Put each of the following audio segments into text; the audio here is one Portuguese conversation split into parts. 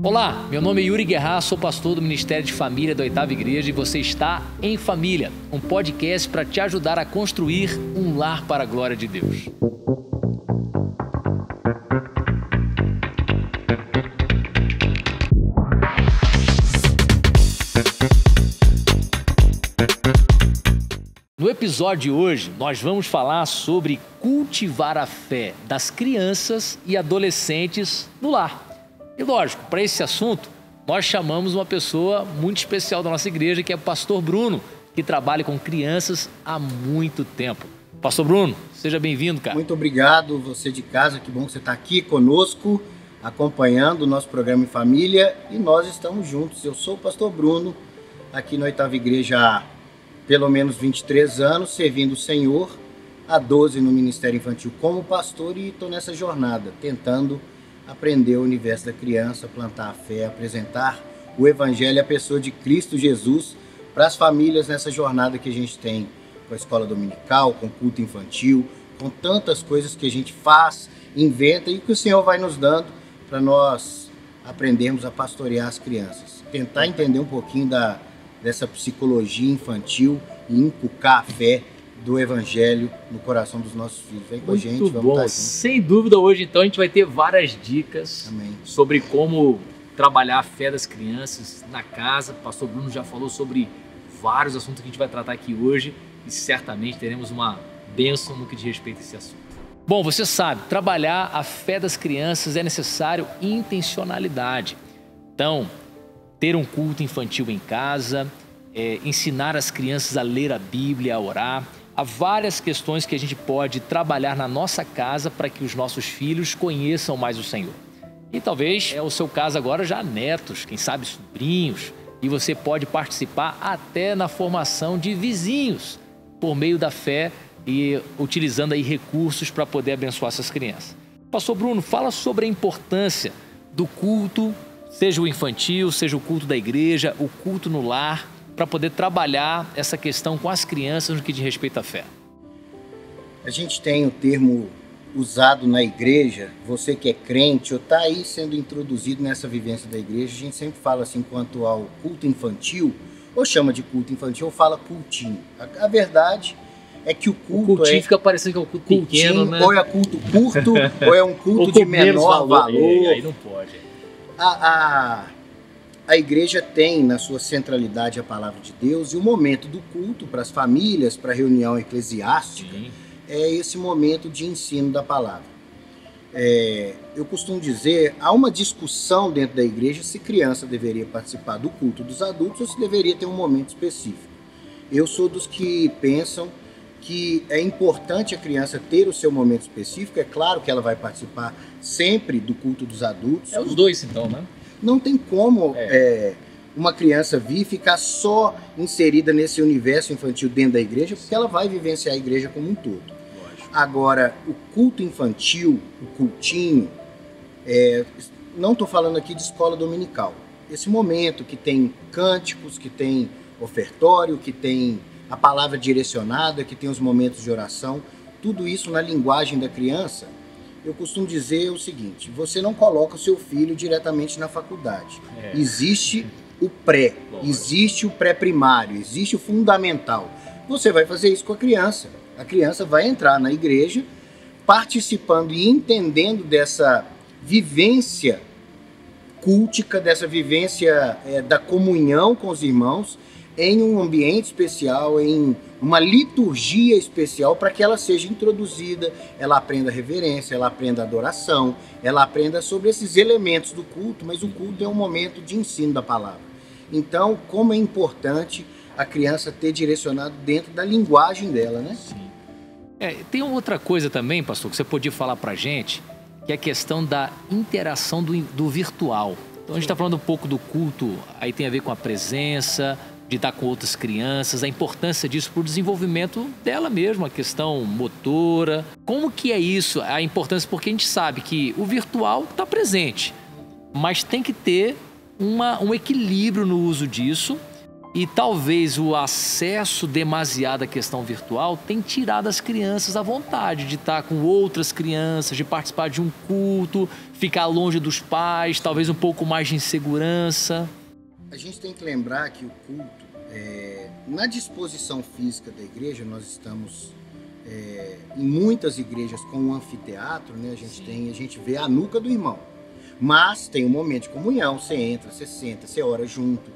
Olá, meu nome é Yuri Guerra, sou pastor do Ministério de Família da Oitava Igreja e você está em Família, um podcast para te ajudar a construir um lar para a glória de Deus. No episódio de hoje, nós vamos falar sobre cultivar a fé das crianças e adolescentes no lar. E lógico, para esse assunto, nós chamamos uma pessoa muito especial da nossa igreja, que é o pastor Bruno, que trabalha com crianças há muito tempo. Pastor Bruno, seja bem-vindo, cara. Muito obrigado, você de casa, que bom que você está aqui conosco, acompanhando o nosso programa em família, e nós estamos juntos. Eu sou o pastor Bruno, aqui na Oitava Igreja há pelo menos 23 anos, servindo o Senhor, há 12 no Ministério Infantil como pastor, e estou nessa jornada, tentando aprender o universo da criança, plantar a fé, apresentar o Evangelho e a pessoa de Cristo Jesus para as famílias nessa jornada que a gente tem com a escola dominical, com o culto infantil, com tantas coisas que a gente faz, inventa e que o Senhor vai nos dando para nós aprendermos a pastorear as crianças. Tentar entender um pouquinho dessa psicologia infantil e inculcar a fé do Evangelho no coração dos nossos filhos. Vem com a gente, vamos bom. Sem dúvida, hoje então a gente vai ter várias dicas sobre como trabalhar a fé das crianças na casa. O pastor Bruno já falou sobre vários assuntos que a gente vai tratar aqui hoje e certamente teremos uma bênção no que diz respeito a esse assunto. Bom, você sabe, trabalhar a fé das crianças é necessário intencionalidade. Então, ter um culto infantil em casa, ensinar as crianças a ler a Bíblia, a orar. Há várias questões que a gente pode trabalhar na nossa casa para que os nossos filhos conheçam mais o Senhor. E talvez é o seu caso agora já netos, quem sabe sobrinhos, e você pode participar até na formação de vizinhos por meio da fé e utilizando aí recursos para poder abençoar essas crianças. Pastor Bruno, fala sobre a importância do culto, seja o infantil, seja o culto da igreja, o culto no lar, para poder trabalhar essa questão com as crianças no que diz respeito à fé. A gente tem o termo usado na igreja, você que é crente ou está aí sendo introduzido nessa vivência da igreja, a gente sempre fala assim quanto ao culto infantil, ou chama de culto infantil, ou fala cultinho. A verdade é que o culto fica parecendo que é um culto pequeno, né? Ou é culto curto, ou é um culto de menor valor. Aí não pode. A igreja tem na sua centralidade a palavra de Deus, e o momento do culto para as famílias, para a reunião eclesiástica, é esse momento de ensino da palavra. Eu costumo dizer, há uma discussão dentro da igreja se criança deveria participar do culto dos adultos ou se deveria ter um momento específico. Eu sou dos que pensam que é importante a criança ter o seu momento específico. É claro que ela vai participar sempre do culto dos adultos. É os dois então, né? Não tem como uma criança vir e ficar só inserida nesse universo infantil dentro da igreja, porque ela vai vivenciar a igreja como um todo. Lógico. Agora, o culto infantil, o cultinho, não estou falando aqui de escola dominical. Esse momento que tem cânticos, que tem ofertório, que tem a palavra direcionada, que tem os momentos de oração, tudo isso na linguagem da criança. Eu costumo dizer o seguinte, você não coloca o seu filho diretamente na faculdade. Existe o pré, existe o pré-primário, existe o fundamental. Você vai fazer isso com a criança. A criança vai entrar na igreja participando e entendendo dessa vivência cultica, dessa vivência da comunhão com os irmãos, em um ambiente especial, em uma liturgia especial, para que ela seja introduzida, ela aprenda a reverência, ela aprenda a adoração, ela aprenda sobre esses elementos do culto, mas o culto é um momento de ensino da palavra. Então, como é importante a criança ter direcionado dentro da linguagem dela, né? Sim. Tem outra coisa também, pastor, que você podia falar para a gente, que é a questão da interação do virtual. Então, a gente está falando um pouco do culto, aí tem a ver com a presença, de estar com outras crianças, a importância disso para o desenvolvimento dela mesma, a questão motora. Como que é isso, a importância? Porque a gente sabe que o virtual está presente, mas tem que ter um equilíbrio no uso disso E talvez o acesso demasiado à questão virtual tenha tirado as crianças a vontade de estar com outras crianças, de participar de um culto, ficar longe dos pais, talvez um pouco mais de insegurança. A gente tem que lembrar que o culto, na disposição física da igreja, nós estamos em muitas igrejas com um anfiteatro, né? A gente vê a nuca do irmão, mas tem um momento de comunhão, você entra, você senta, você ora junto.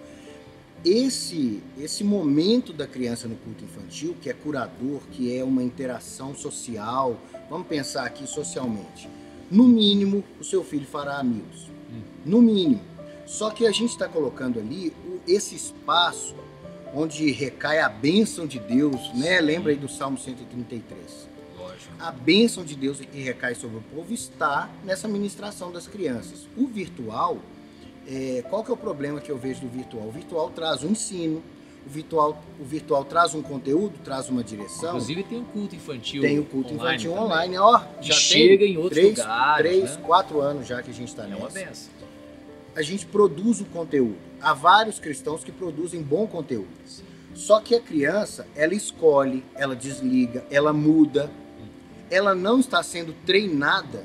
Esse momento da criança no culto infantil, que é curador, que é uma interação social, vamos pensar aqui socialmente, no mínimo o seu filho fará amigos, no mínimo. Só que a gente está colocando ali esse espaço onde recai a bênção de Deus, né? Lembra aí do Salmo 133. Lógico. A bênção de Deus que recai sobre o povo está nessa ministração das crianças. O virtual, qual que é o problema que eu vejo do virtual? O virtual traz um ensino, o virtual traz um conteúdo, traz uma direção. Inclusive tem o culto infantil. Tem o culto infantil online. Já chega em outros lugares. 3, 4 anos já que a gente está nessa. É uma benção. A gente produz o conteúdo. Há vários cristãos que produzem bom conteúdo. Sim. Só que a criança, ela escolhe, ela desliga, ela muda. Ela não está sendo treinada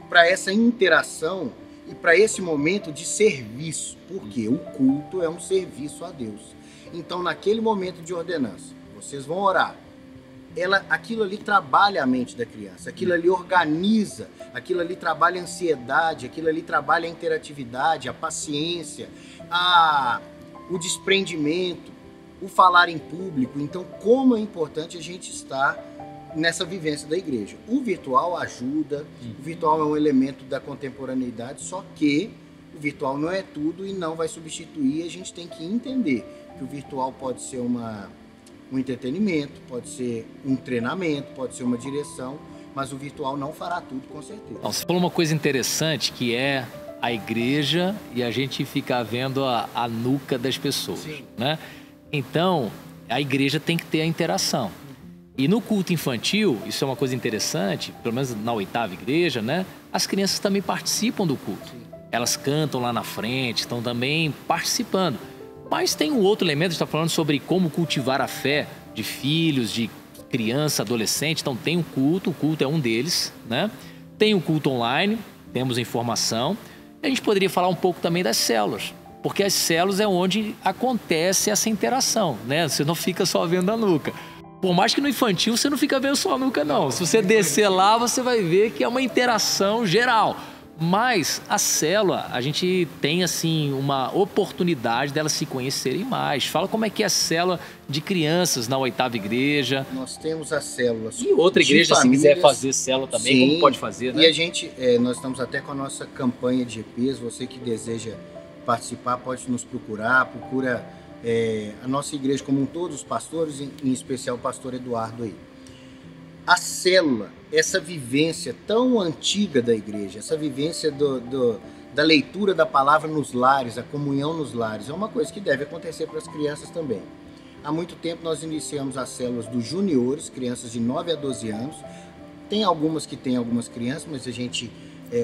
para essa interação e para esse momento de serviço. Porque o culto é um serviço a Deus. Então, naquele momento de ordenança, vocês vão orar. Aquilo ali trabalha a mente da criança, aquilo ali organiza, aquilo ali trabalha a ansiedade, aquilo ali trabalha a interatividade, a paciência, o desprendimento, o falar em público. Então, como é importante a gente estar nessa vivência da igreja. O virtual ajuda, o virtual é um elemento da contemporaneidade, só que o virtual não é tudo e não vai substituir. A gente tem que entender que o virtual pode ser um entretenimento, pode ser um treinamento, pode ser uma direção, mas o virtual não fará tudo, com certeza. Você falou uma coisa interessante, que é a igreja e a gente ficar vendo a nuca das pessoas, né? Então, a igreja tem que ter a interação. E no culto infantil, isso é uma coisa interessante, pelo menos na 8ª igreja, né? As crianças também participam do culto. Sim. Elas cantam lá na frente, estão também participando. Mas tem um outro elemento, a gente está falando sobre como cultivar a fé de filhos, de criança, adolescente. Então tem o culto é um deles, né? Tem o culto online, temos informação. A gente poderia falar um pouco também das células, porque as células é onde acontece essa interação, né? Você não fica só vendo a nuca. Por mais que no infantil você não fica vendo só a nuca, não. Se você descer lá, você vai ver que é uma interação geral. Mas a célula, a gente tem assim uma oportunidade delas se conhecerem mais. Fala como é que é a célula de crianças na 8ª igreja. Nós temos as células. E outra igreja, se quiser fazer célula também, sim, como pode fazer, né? E a gente, nós estamos até com a nossa campanha de GPs. Você que deseja participar pode nos procurar. Procura a nossa igreja como um todo, os pastores, em especial o pastor Eduardo aí. A célula, essa vivência tão antiga da igreja, essa vivência da leitura da palavra nos lares, a comunhão nos lares, é uma coisa que deve acontecer para as crianças também. Há muito tempo nós iniciamos as células dos juniores, crianças de 9 a 12 anos. Tem algumas que tem algumas crianças, mas a gente,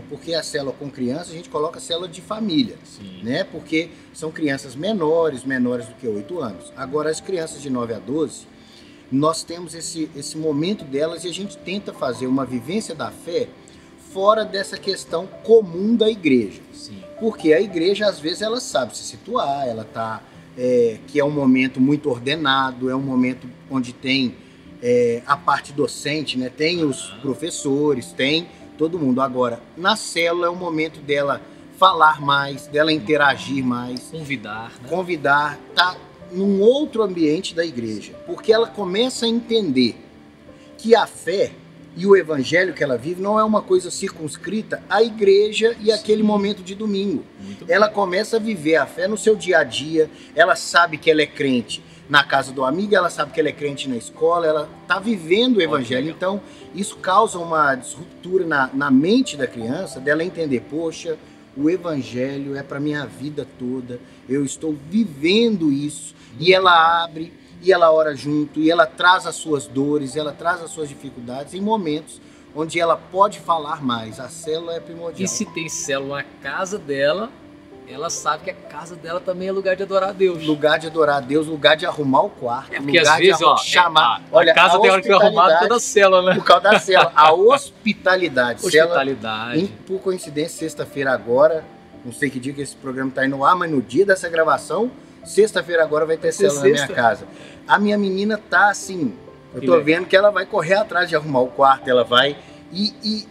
porque a célula com crianças, a gente coloca a célula de família, né? Porque são crianças menores do que 8 anos. Agora, as crianças de 9 a 12, nós temos esse momento delas e a gente tenta fazer uma vivência da fé fora dessa questão comum da igreja. Sim. Porque a igreja, às vezes, ela sabe se situar, ela tá, que é um momento muito ordenado, é um momento onde tem a parte docente, né? Tem os professores, tem todo mundo. Agora, na célula é o momento dela falar mais, dela interagir mais. Convidar, né? Convidar, tá num outro ambiente da igreja, porque ela começa a entender que a fé e o evangelho que ela vive não é uma coisa circunscrita à igreja e àquele momento de domingo. Ela começa a viver a fé no seu dia a dia, ela sabe que ela é crente na casa do amigo, ela sabe que ela é crente na escola, ela está vivendo o evangelho. Então, isso causa uma disruptura na mente da criança, dela entender, poxa, o evangelho é para minha vida toda, eu estou vivendo isso. E ela abre, e ela ora junto, e ela traz as suas dores, ela traz as suas dificuldades em momentos onde ela pode falar mais. A célula é primordial. E se tem célula na casa dela, ela sabe que a casa dela também é lugar de adorar a Deus. Lugar de adorar a Deus, lugar de arrumar o quarto. Porque lugar às vezes, ó, chamar. Olha, a casa tem hora que é arrumada por causa da célula, né? Por causa da célula. A hospitalidade. Hospitalidade. Por coincidência, sexta-feira agora, não sei que dia que esse programa tá indo no ar, mas no dia dessa gravação, sexta-feira agora vai ter célula na minha casa. A minha menina tá assim, eu tô vendo que ela vai correr atrás de arrumar o quarto, ela vai e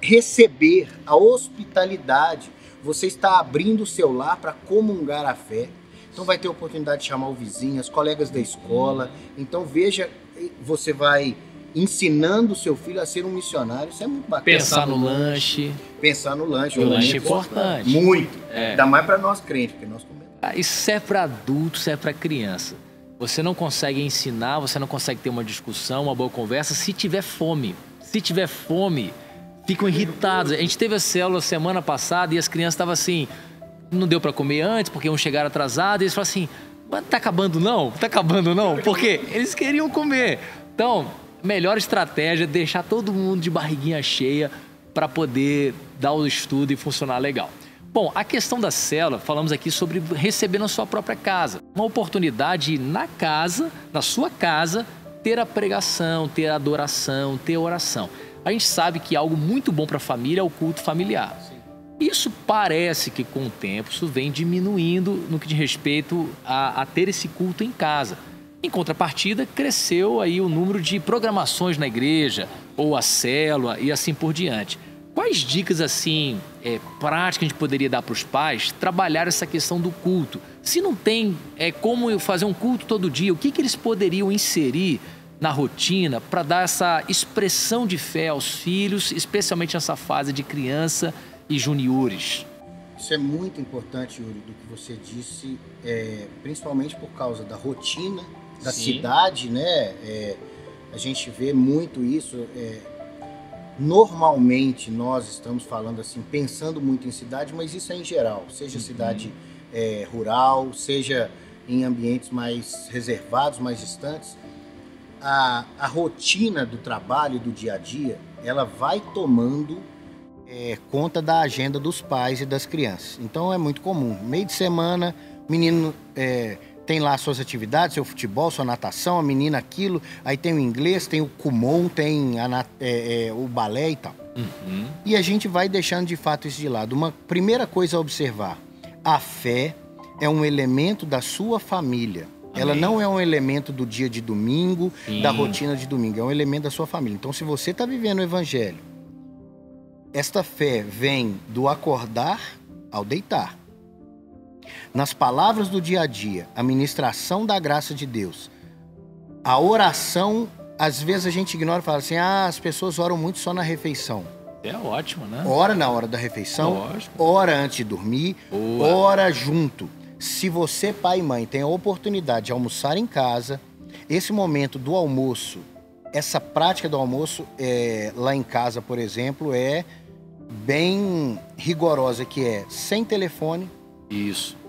receber a hospitalidade. Você está abrindo o seu lar para comungar a fé. Então vai ter oportunidade de chamar o vizinho, as colegas da escola. Então veja, você vai ensinando o seu filho a ser um missionário. Isso é muito bacana. Pensar no lanche. Pensar no lanche. O lanche é importante. Muito. Ainda mais para nós crentes, porque nós comemos. Isso é para adulto, isso é para criança. Você não consegue ensinar, você não consegue ter uma discussão, uma boa conversa se tiver fome. Se tiver fome, ficam irritados. A gente teve a célula semana passada e as crianças estavam assim, não deu para comer antes porque iam chegar atrasados. E eles falaram assim, mas tá acabando não? Tá acabando não? Porque eles queriam comer. Então, melhor estratégia é deixar todo mundo de barriguinha cheia para poder dar o estudo e funcionar legal. Bom, a questão da célula, falamos aqui sobre receber na sua própria casa. Uma oportunidade na casa, na sua casa, ter a pregação, ter a adoração, ter a oração. A gente sabe que algo muito bom para a família é o culto familiar. Sim. Isso parece que com o tempo isso vem diminuindo no que diz respeito a ter esse culto em casa. Em contrapartida, cresceu aí o número de programações na igreja, ou a célula e assim por diante. Quais dicas assim práticas a gente poderia dar para os pais trabalhar essa questão do culto? Se não tem como fazer um culto todo dia, o que eles poderiam inserir na rotina para dar essa expressão de fé aos filhos, especialmente nessa fase de criança e juniores? Isso é muito importante, Yuri, do que você disse, principalmente por causa da rotina da cidade, né? A gente vê muito isso. Normalmente nós estamos falando assim, pensando muito em cidade, mas isso é em geral, seja cidade rural, seja em ambientes mais reservados, mais distantes. A rotina do trabalho, do dia a dia, ela vai tomando conta da agenda dos pais e das crianças. Então é muito comum, meio de semana, o menino tem lá suas atividades, seu futebol, sua natação, a menina aquilo, aí tem o inglês, tem o Kumon, tem o balé e tal. Uhum. E a gente vai deixando de fato isso de lado. Uma primeira coisa a observar, a fé é um elemento da sua família. Amém. Ela não é um elemento do dia de domingo, da rotina de domingo, é um elemento da sua família. Então, se você está vivendo o evangelho, esta fé vem do acordar ao deitar. Nas palavras do dia a dia, a ministração da graça de Deus, a oração, às vezes a gente ignora e fala assim, as pessoas oram muito só na refeição. É ótimo, né? Ora na hora da refeição, ora antes de dormir, ora junto. Se você, pai e mãe, tem a oportunidade de almoçar em casa, esse momento do almoço, essa prática do almoço lá em casa, por exemplo, é bem rigorosa, que é sem telefone,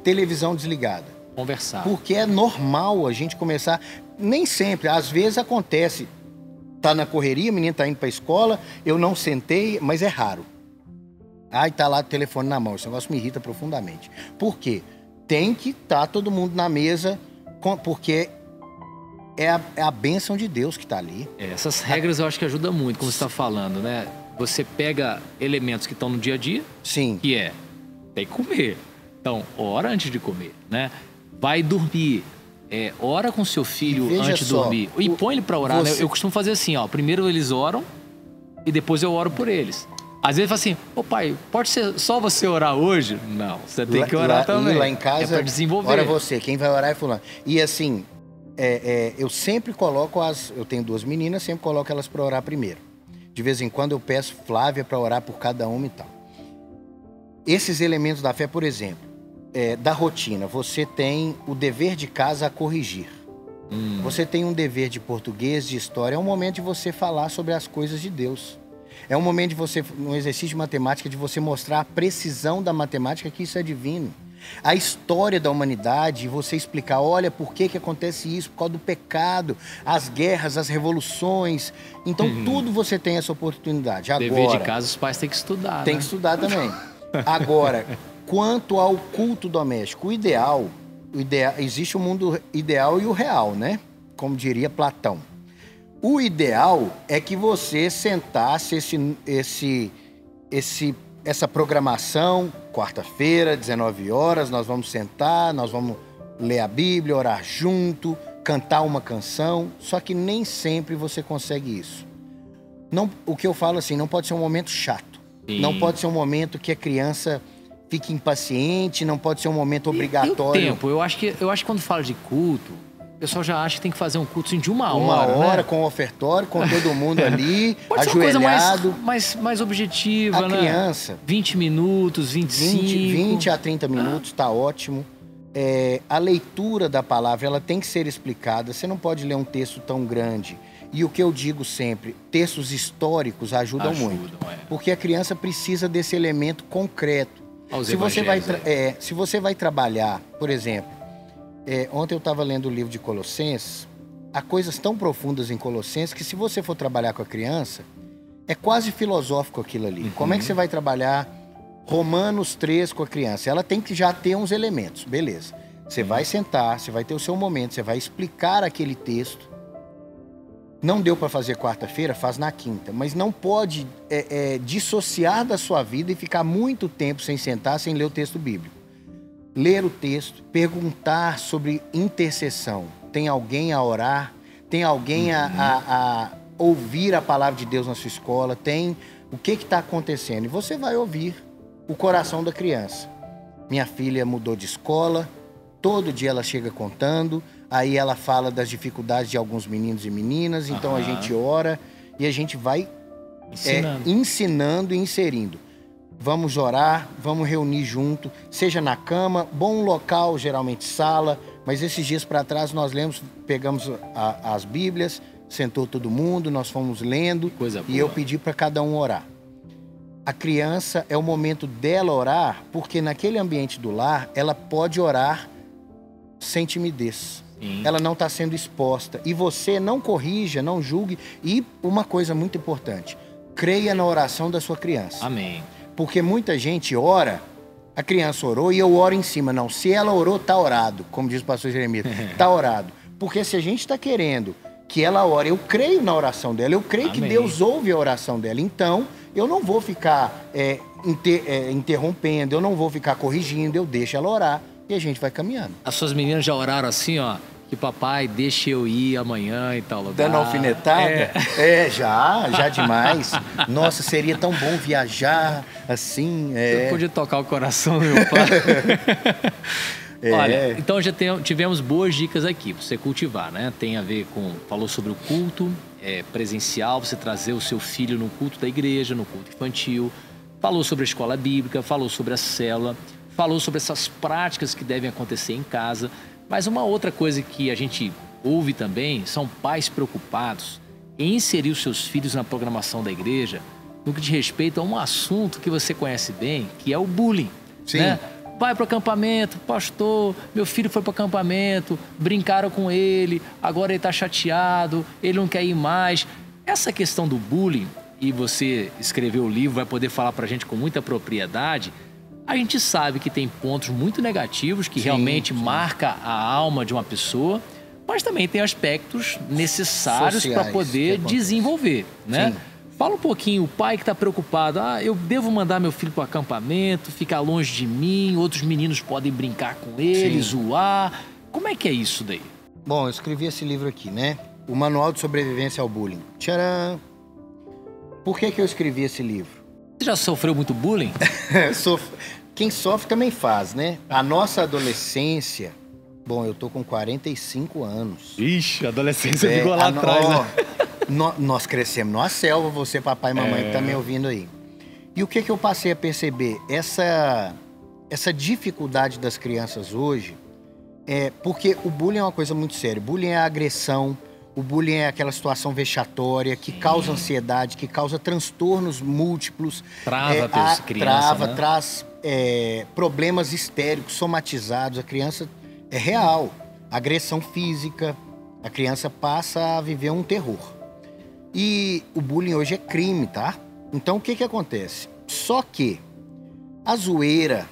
televisão desligada. Conversar. Porque é normal a gente começar, nem sempre, às vezes acontece, tá na correria, o menino tá indo pra escola, eu não sentei, mas é raro. Aí tá lá o telefone na mão, esse negócio me irrita profundamente. Por quê? Tem que estar todo mundo na mesa, porque é a bênção de Deus que está ali. Essas regras eu acho que ajudam muito, como você está falando, né? Você pega elementos que estão no dia a dia, que tem que comer. Então, ora antes de comer, né? Vai dormir, ora com seu filho antes de dormir. E põe ele para orar, né? Eu costumo fazer assim, ó. Primeiro eles oram e depois eu oro por eles. Às vezes fala assim, pai, pode ser só você orar hoje? Não, você tem que orar também. Lá em casa, para desenvolver. Ora você, quem vai orar é fulano. E assim, eu sempre coloco eu tenho 2 meninas, sempre coloco elas para orar primeiro. De vez em quando eu peço Flávia para orar por cada uma e tal. Esses elementos da fé, por exemplo, da rotina, você tem o dever de casa a corrigir. Você tem um dever de português, de história, é um momento de você falar sobre as coisas de Deus. É um momento de você, um exercício de matemática, de você mostrar a precisão da matemática, que isso é divino. A história da humanidade, você explicar, olha, por que acontece isso? Por causa do pecado, as guerras, as revoluções. Então, tudo você tem essa oportunidade. Agora, dever de casa, os pais têm que estudar. Tem que estudar também. Agora, quanto ao culto doméstico, o ideal, existe o mundo ideal e o real, né? Como diria Platão. O ideal é que você sentasse essa programação, quarta-feira, 19 horas, nós vamos sentar, nós vamos ler a Bíblia, orar junto, cantar uma canção, só que nem sempre você consegue isso. Não, o que eu falo assim, não pode ser um momento chato. Sim. Não pode ser um momento que a criança fique impaciente, não pode ser um momento obrigatório. E o tempo, eu acho que quando fala de culto, o pessoal já acha que tem que fazer um culto assim, de uma hora. Uma hora, né? Com ofertório, com todo mundo ali, pode ajoelhado. Ser uma coisa mais objetiva, a né? Criança. 20 minutos, 25. 20 a 30 minutos, tá ótimo. A leitura da palavra, ela tem que ser explicada. Você não pode ler um texto tão grande. E o que eu digo sempre, textos históricos ajudam muito. Porque a criança precisa desse elemento concreto. Se você vai trabalhar, por exemplo, ontem eu estava lendo o livro de Colossenses, há coisas tão profundas em Colossenses que se você for trabalhar com a criança, é quase filosófico aquilo ali. Uhum. Como é que você vai trabalhar Romanos 3 com a criança? Ela tem que já ter uns elementos, beleza. Você vai sentar, você vai ter o seu momento, você vai explicar aquele texto. Não deu para fazer quarta-feira, faz na quinta. Mas não pode dissociar da sua vida e ficar muito tempo sem sentar, sem ler o texto bíblico. Ler o texto, perguntar sobre intercessão. Tem alguém a orar? Tem alguém a ouvir a palavra de Deus na sua escola? Tem o que está acontecendo? E você vai ouvir o coração da criança. Minha filha mudou de escola, todo dia ela chega contando... Aí ela fala das dificuldades de alguns meninos e meninas, então a gente ora e a gente vai ensinando e inserindo. Vamos orar, vamos reunir junto, seja na cama, bom local, geralmente sala, mas esses dias para trás nós pegamos as Bíblias, sentou todo mundo, nós fomos lendo e eu pedi para cada um orar. A criança é o momento dela orar, porque naquele ambiente do lar, ela pode orar sem timidez. Ela não está sendo exposta. E você não corrija, não julgue. E uma coisa muito importante, creia na oração da sua criança. Amém. Porque muita gente ora, a criança orou e eu oro em cima. Não, se ela orou, está orado. Como diz o pastor Jeremias, está orado. Porque se a gente está querendo que ela ore, eu creio na oração dela, eu creio que Deus ouve a oração dela. Então, eu não vou ficar interrompendo, eu não vou ficar corrigindo, eu deixo ela orar. E a gente vai caminhando. As suas meninas já oraram assim, ó, que papai, deixa eu ir amanhã e tal lugar. Dando alfinetada? Já demais. Nossa, seria tão bom viajar assim. Eu podia tocar o coração do meu pai. Olha, então já tivemos boas dicas aqui para você cultivar, né? Tem a ver falou sobre o culto presencial, você trazer o seu filho no culto da igreja, no culto infantil. Falou sobre a escola bíblica, falou sobre a célula. Falou sobre essas práticas que devem acontecer em casa. Mas uma outra coisa que a gente ouve também são pais preocupados em inserir os seus filhos na programação da igreja no que diz respeito a um assunto que você conhece bem, que é o bullying. Sim. Né? Vai para o acampamento, pastor, meu filho foi para o acampamento, brincaram com ele, agora ele está chateado, ele não quer ir mais. Essa questão do bullying, e você escreveu o livro, vai poder falar para a gente com muita propriedade. A gente sabe que tem pontos muito negativos que realmente marca a alma de uma pessoa, mas também tem aspectos necessários para poder desenvolver, né? Sim. Fala um pouquinho, o pai que está preocupado, eu devo mandar meu filho para o acampamento, ficar longe de mim, outros meninos podem brincar com ele, zoar. Como é que é isso daí? Bom, eu escrevi esse livro aqui, né? O Manual de Sobrevivência ao Bullying. Tcharam! Por que eu escrevi esse livro? Você já sofreu muito bullying? Quem sofre também faz, né? A nossa adolescência... Bom, eu tô com 45 anos. Ixi, a adolescência ficou lá atrás, né? Nós crescemos numa selva, você, papai e mamãe, que tá me ouvindo aí. E o que eu passei a perceber? Essa dificuldade das crianças hoje porque o bullying é uma coisa muito séria. O bullying é a agressão, o bullying é aquela situação vexatória que causa ansiedade, que causa transtornos múltiplos. Trava a criança, né? Traz problemas histéricos, somatizados. A criança é real. Agressão física, a criança passa a viver um terror. E o bullying hoje é crime, tá? Então o que acontece? Só que a zoeira,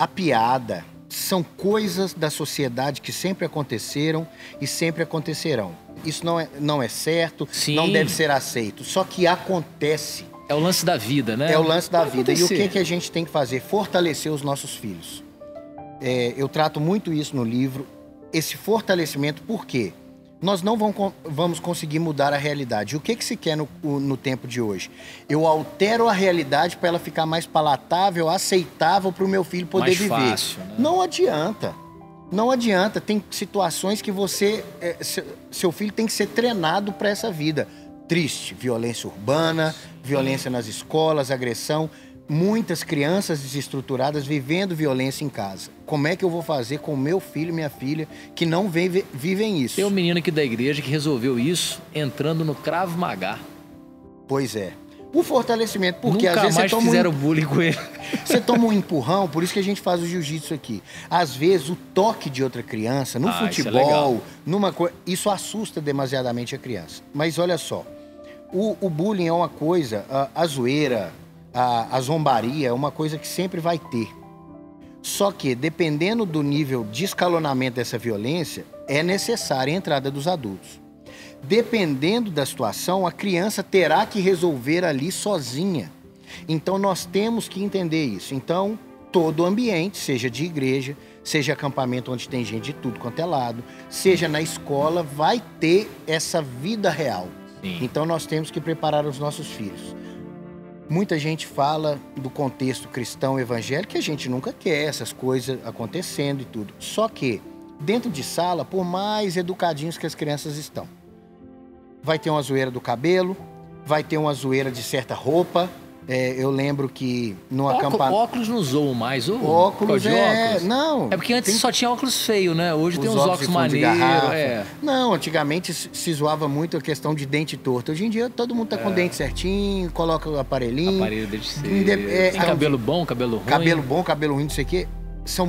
a piada, são coisas da sociedade que sempre aconteceram e sempre acontecerão. Isso não é certo, Sim. não deve ser aceito. Só que acontece. É o lance da vida, né? É o lance da vida. Acontecer. E o que a gente tem que fazer? Fortalecer os nossos filhos. Eu trato muito isso no livro, esse fortalecimento, por quê? Nós não vamos conseguir mudar a realidade. O que se quer no tempo de hoje? Eu altero a realidade para ela ficar mais palatável, aceitável para o meu filho poder mais viver. Fácil, né? Não adianta. Não adianta. Tem situações que seu filho tem que ser treinado para essa vida. Triste, violência urbana, violência nas escolas, agressão. Muitas crianças desestruturadas vivendo violência em casa. Como é que eu vou fazer com o meu filho e minha filha que não vivem isso? Tem um menino aqui da igreja que resolveu isso entrando no Krav Maga. Pois é. O fortalecimento, porque Nunca às vezes mais você toma fizeram bullying com ele. Você toma um empurrão, por isso que a gente faz o jiu-jitsu aqui. Às vezes o toque de outra criança, no futebol, isso assusta demasiadamente a criança. Mas olha só, o bullying é uma coisa, a zoeira, a zombaria é uma coisa que sempre vai ter. Só que, dependendo do nível de escalonamento dessa violência, é necessária a entrada dos adultos. Dependendo da situação, a criança terá que resolver ali sozinha. Então, nós temos que entender isso. Então, todo ambiente, seja de igreja, seja acampamento onde tem gente de tudo quanto é lado, seja na escola, vai ter essa vida real. Sim. Então, nós temos que preparar os nossos filhos. Muita gente fala do contexto cristão evangélico que a gente nunca quer essas coisas acontecendo e tudo. Só que, dentro de sala, por mais educadinhos que as crianças estão, vai ter uma zoeira do cabelo, vai ter uma zoeira de certa roupa. Eu lembro que no acampamento... Óculos não zoam mais, ou óculos, óculos? Não. É porque antes só tinha óculos feios, né? Hoje tem uns óculos de maneiros. Não, antigamente se zoava muito a questão de dente torto. Hoje em dia todo mundo tá com dente certinho, coloca o aparelhinho. Aparelho de ser. Tem cabelo bom, cabelo ruim. Cabelo bom, cabelo ruim, não sei o quê. São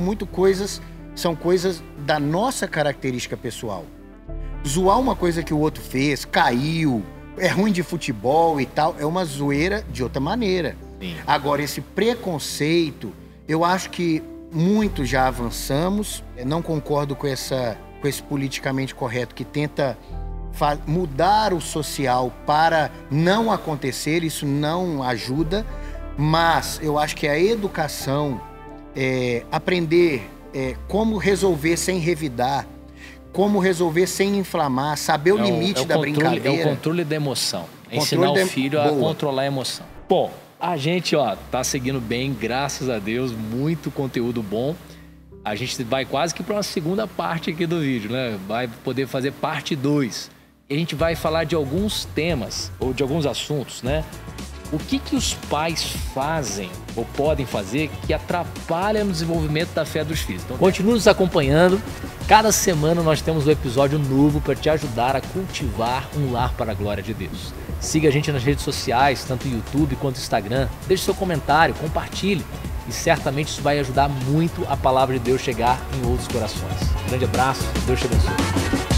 coisas da nossa característica pessoal. Zoar uma coisa que o outro fez, caiu, é ruim de futebol e tal, é uma zoeira de outra maneira. Sim. Agora, esse preconceito, eu acho que muito já avançamos. Eu não concordo com esse politicamente correto que tenta mudar o social para não acontecer, isso não ajuda, mas eu acho que a educação, aprender como resolver sem revidar, como resolver sem inflamar, saber o limite da brincadeira. É o controle da emoção. É ensinar o filho a controlar a emoção. Bom, a gente tá seguindo bem, graças a Deus, muito conteúdo bom. A gente vai quase que para uma segunda parte aqui do vídeo, né? Vai poder fazer parte 2. E a gente vai falar de alguns temas ou de alguns assuntos, né? O que os pais fazem ou podem fazer que atrapalha no desenvolvimento da fé dos filhos? Então, continue nos acompanhando. Cada semana nós temos um episódio novo para te ajudar a cultivar um lar para a glória de Deus. Siga a gente nas redes sociais, tanto YouTube quanto Instagram. Deixe seu comentário, compartilhe e certamente isso vai ajudar muito a palavra de Deus chegar em outros corações. Um grande abraço, Deus te abençoe.